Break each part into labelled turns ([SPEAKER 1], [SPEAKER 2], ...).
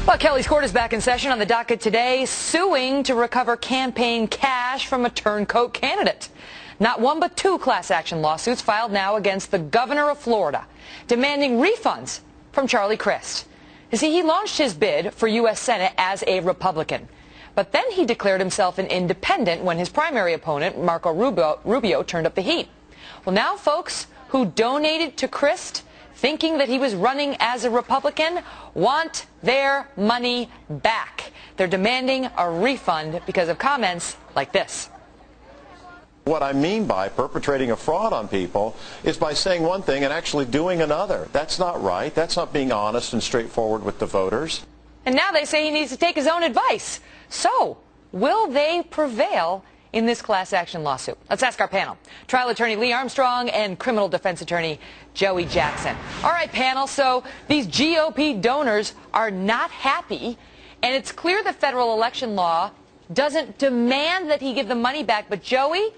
[SPEAKER 1] Well, Kelly's court is back in session on the docket today, suing to recover campaign cash from a turncoat candidate. Not one but two class action lawsuits filed now against the governor of Florida, demanding refunds from Charlie Crist. You see, he launched his bid for U.S. Senate as a Republican. But then he declared himself an independent when his primary opponent, Marco Rubio, turned up the heat. Well, now folks who donated to Crist, thinking that he was running as a Republican, want their money back. They're demanding a refund because of comments like this.
[SPEAKER 2] What I mean by perpetrating a fraud on people is by saying one thing and actually doing another. That's not right. That's not being honest and straightforward with the voters.
[SPEAKER 1] And now they say he needs to take his own advice. So, will they prevail in this class action lawsuit? Let's ask our panel. Trial attorney Lee Armstrong and criminal defense attorney Joey Jackson. All right, panel, so these GOP donors are not happy, and it's clear the federal election law doesn't demand that he give the money back. But Joey,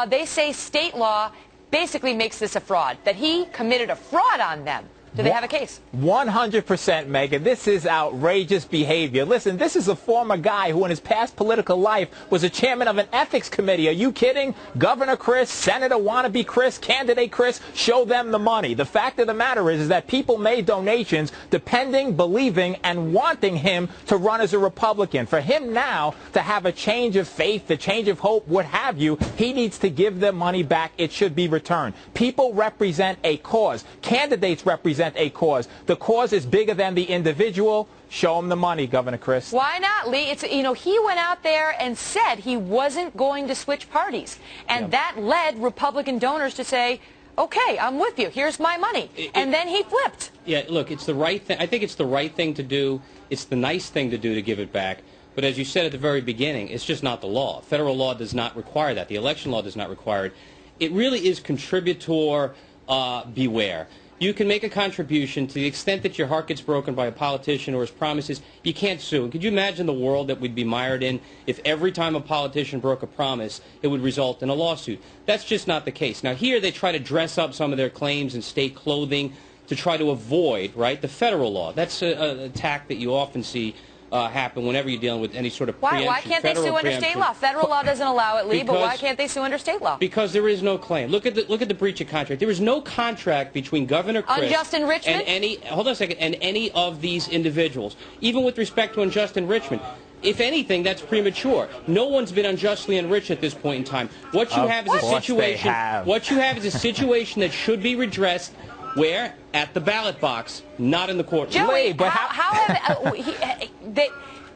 [SPEAKER 1] they say state law basically makes this a fraud, that he committed a fraud on them. Do they have a case?
[SPEAKER 3] 100%, Megan. This is outrageous behavior. Listen, this is a former guy who in his past political life was a chairman of an ethics committee. Are you kidding? Governor Crist, Senator wannabe Crist, candidate Crist, show them the money. The fact of the matter is that people made donations depending, believing, and wanting him to run as a Republican. For him now to have a change of faith, a change of hope, what have you, he needs to give their money back. It should be returned. People represent a cause. Candidates represent a cause. The cause is bigger than the individual. Show him the money, Governor Crist.
[SPEAKER 1] Why not, Lee? It's, you know, he went out there and said he wasn't going to switch parties. And that led Republican donors to say, okay, I'm with you. Here's my money. And then he flipped.
[SPEAKER 4] Yeah, look, it's the right thing. I think it's the right thing to do. It's the nice thing to do to give it back. But as you said at the very beginning, it's just not the law. Federal law does not require that. The election law does not require it. It really is contributor beware. You can make a contribution to the extent that your heart gets broken by a politician or his promises. You can't sue. And could you imagine the world that we'd be mired in if every time a politician broke a promise, it would result in a lawsuit? That's just not the case. Now, here they try to dress up some of their claims in state clothing to try to avoid, right, the federal law. That's an attack that you often see happen whenever you're dealing with any sort of preemption.
[SPEAKER 1] Why can't they sue under state law? Federal law doesn't allow it, Lee, but why can't they sue under state law?
[SPEAKER 4] Because there is no claim. Look at the breach of contract. There is no contract between Governor Crist
[SPEAKER 1] unjust enrichment
[SPEAKER 4] and any of these individuals. Even with respect to unjust enrichment. If anything, that's premature. No one's been unjustly enriched at this point in time. What you have is a situation. What you have is a situation that should be redressed. Where? At the ballot box, not in the courtroom.
[SPEAKER 1] Joey, but how have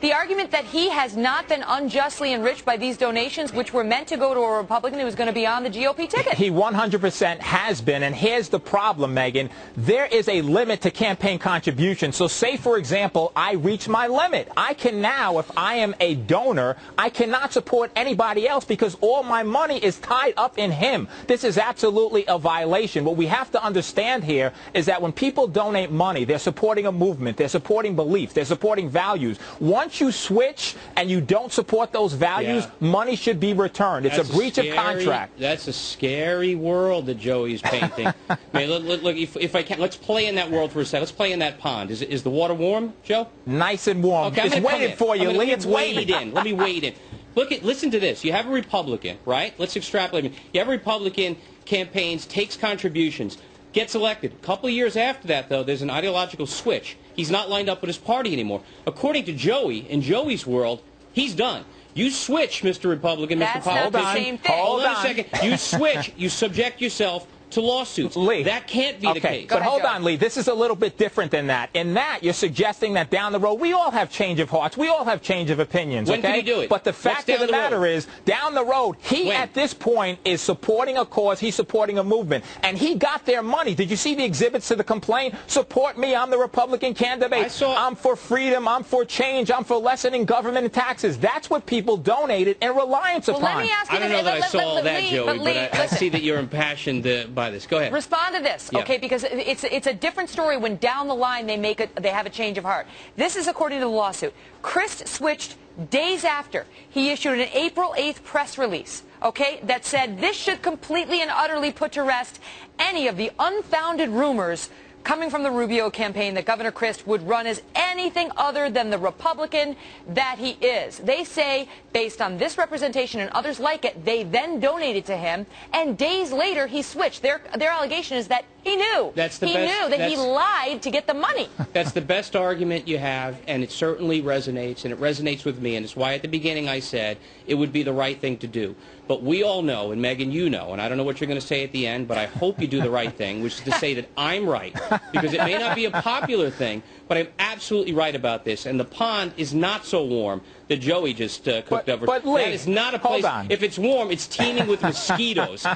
[SPEAKER 1] the argument that he has not been unjustly enriched by these donations, which were meant to go to a Republican who was going to be on the GOP ticket?
[SPEAKER 3] He 100% has been, and here's the problem, Megan. There is a limit to campaign contributions. So say, for example, I reach my limit. I can now, if I am a donor, I cannot support anybody else because all my money is tied up in him. This is absolutely a violation. What we have to understand here is that when people donate money, they're supporting a movement, they're supporting beliefs, they're supporting values. Once you switch and you don't support those values, money should be returned. It's a breach of contract.
[SPEAKER 4] That's a scary world that Joey's painting. I mean, look, if I can, let's play in that world for a second. Let's play in that pond. Is the water warm, Joe?
[SPEAKER 3] Nice and warm.
[SPEAKER 4] Okay,
[SPEAKER 3] it's waiting for you, Lee. It's waiting.
[SPEAKER 4] Let me wade in. Listen to this. You have a Republican, right? Let's extrapolate. You have a Republican campaigns, takes contributions, gets elected. A couple of years after that, though, there's an ideological switch. He's not lined up with his party anymore. According to Joey, in Joey's world, he's done. You switch, Mr. Republican, Mr. Politician.
[SPEAKER 1] That's not the same thing.
[SPEAKER 4] Hold on a second. You switch. You subject yourself to lawsuits.
[SPEAKER 3] Lee.
[SPEAKER 4] That can't be the case.
[SPEAKER 3] But hold on, Lee. This is a little bit different than that. In that, you're suggesting that down the road, we all have change of hearts. We all have change of opinions.
[SPEAKER 4] When can he do it?
[SPEAKER 3] But the fact of the matter is, down the road, he at this point is supporting a cause. He's supporting a movement. And he got their money. Did you see the exhibits to the complaint? Support me. I'm the Republican candidate. I'm for freedom. I'm for change. I'm for lessening government and taxes. That's what people donated in reliance upon.
[SPEAKER 1] Let me ask you
[SPEAKER 4] I don't know that I saw all that, Joey, but I see that you're impassioned by this. Go ahead.
[SPEAKER 1] Respond to this, okay? Because it's a different story when down the line they have a change of heart. This is according to the lawsuit. Crist switched days after. He issued an April 8th press release, okay, that said this should completely and utterly put to rest any of the unfounded rumors coming from the Rubio campaign that Governor Crist would run as anything other than the Republican that he is. They say, based on this representation and others like it, they then donated to him, and days later he switched. Their allegation is that he knew. He knew that he lied to get the money.
[SPEAKER 4] That's the best argument you have, and it certainly resonates, and it resonates with me, and it's why at the beginning I said it would be the right thing to do. But we all know, and Megyn, you know, and I don't know what you're going to say at the end, but I hope you do the right thing, which is to say that I'm right, because it may not be a popular thing, but I'm absolutely right about this, and the pond is not so warm that Joey just cooked over.
[SPEAKER 3] But Lee,
[SPEAKER 4] that is not a place. If it's warm, it's teeming with mosquitoes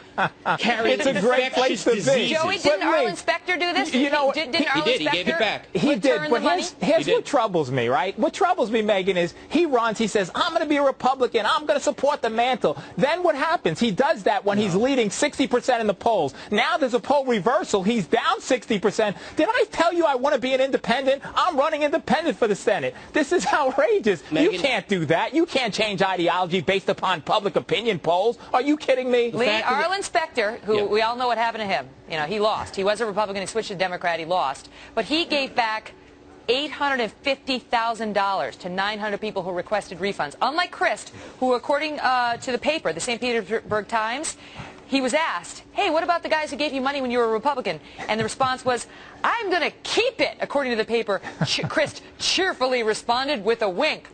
[SPEAKER 4] carrying
[SPEAKER 3] it's a great place to be.
[SPEAKER 1] Joey, didn't Arlen Specter do this?
[SPEAKER 3] You know,
[SPEAKER 1] didn't
[SPEAKER 4] he did. He gave it back.
[SPEAKER 3] He did. But here's what troubles me, right? What troubles me, Megyn, is he runs. He says, "I'm going to be a Republican. I'm going to support the mantle." Then what happens? He does that when he's leading 60% in the polls. Now there's a poll reversal. He's down 60%. Did I tell you I want to be an independent? I'm running independent for the Senate. This is outrageous.
[SPEAKER 4] Megyn,
[SPEAKER 3] you can't do that. You can't change ideology based upon public opinion polls. Are you kidding me?
[SPEAKER 1] Lee, Arlen Specter, who we all know what happened to him. You know, he lost. He was a Republican. He switched to Democrat. He lost. But he gave back $850,000 to 900 people who requested refunds. Unlike Crist, who, according to the paper, the St. Petersburg Times, he was asked, hey, what about the guys who gave you money when you were a Republican? And the response was, I'm going to keep it. According to the paper, Crist cheerfully responded with a wink.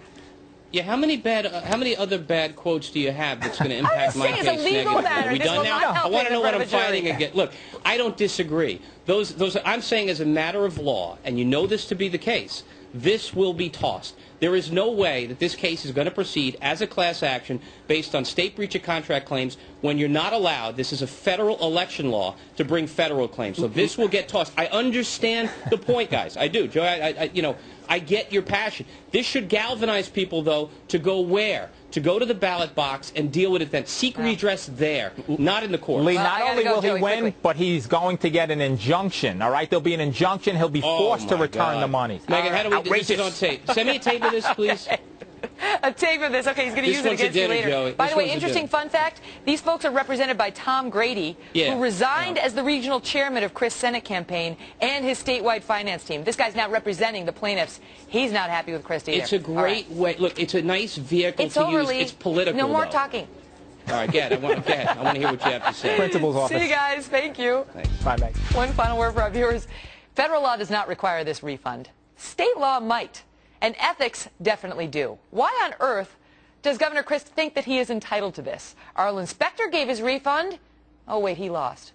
[SPEAKER 4] Yeah, how many other bad quotes do you have that's going to impact my case negatively?
[SPEAKER 1] Are
[SPEAKER 4] we done now? I want to know what I'm fighting against. Look, I don't disagree. I'm saying as a matter of law, and you know this to be the case, this will be tossed. There is no way that this case is going to proceed as a class action based on state breach of contract claims when you're not allowed, this is a federal election law, to bring federal claims. So this will get tossed. I understand the point, guys. I do. Joe, I get your passion. This should galvanize people, though, to go where? To go to the ballot box and deal with it then. Seek redress there, not in the court.
[SPEAKER 3] Lee, not only will he win, but he's going to get an injunction, all right? There'll be an injunction. He'll be forced to return the money.
[SPEAKER 4] Megyn, how do we do this? Is on tape. Send me a tape of this, please.
[SPEAKER 1] A tape of this. Okay, he's going to use it against you later.
[SPEAKER 4] Joey.
[SPEAKER 1] By the way, interesting fun fact, these folks are represented by Tom Grady, who resigned as the regional chairman of Crist's Senate campaign and his statewide finance team. This guy's now representing the plaintiffs. He's not happy with Crist either.
[SPEAKER 4] It's a great way. Look, it's a nice vehicle to use. It's political,
[SPEAKER 1] No more talking.
[SPEAKER 4] All right, I want to hear what you have to say.
[SPEAKER 3] Principal's office.
[SPEAKER 1] See you guys. Thank you.
[SPEAKER 4] Thanks.
[SPEAKER 3] Bye, Meg.
[SPEAKER 1] One final word for our viewers. Federal law does not require this refund. State law might. And ethics definitely do. Why on earth does Governor Crist think that he is entitled to this? Arlen Specter gave his refund. Oh, wait, he lost.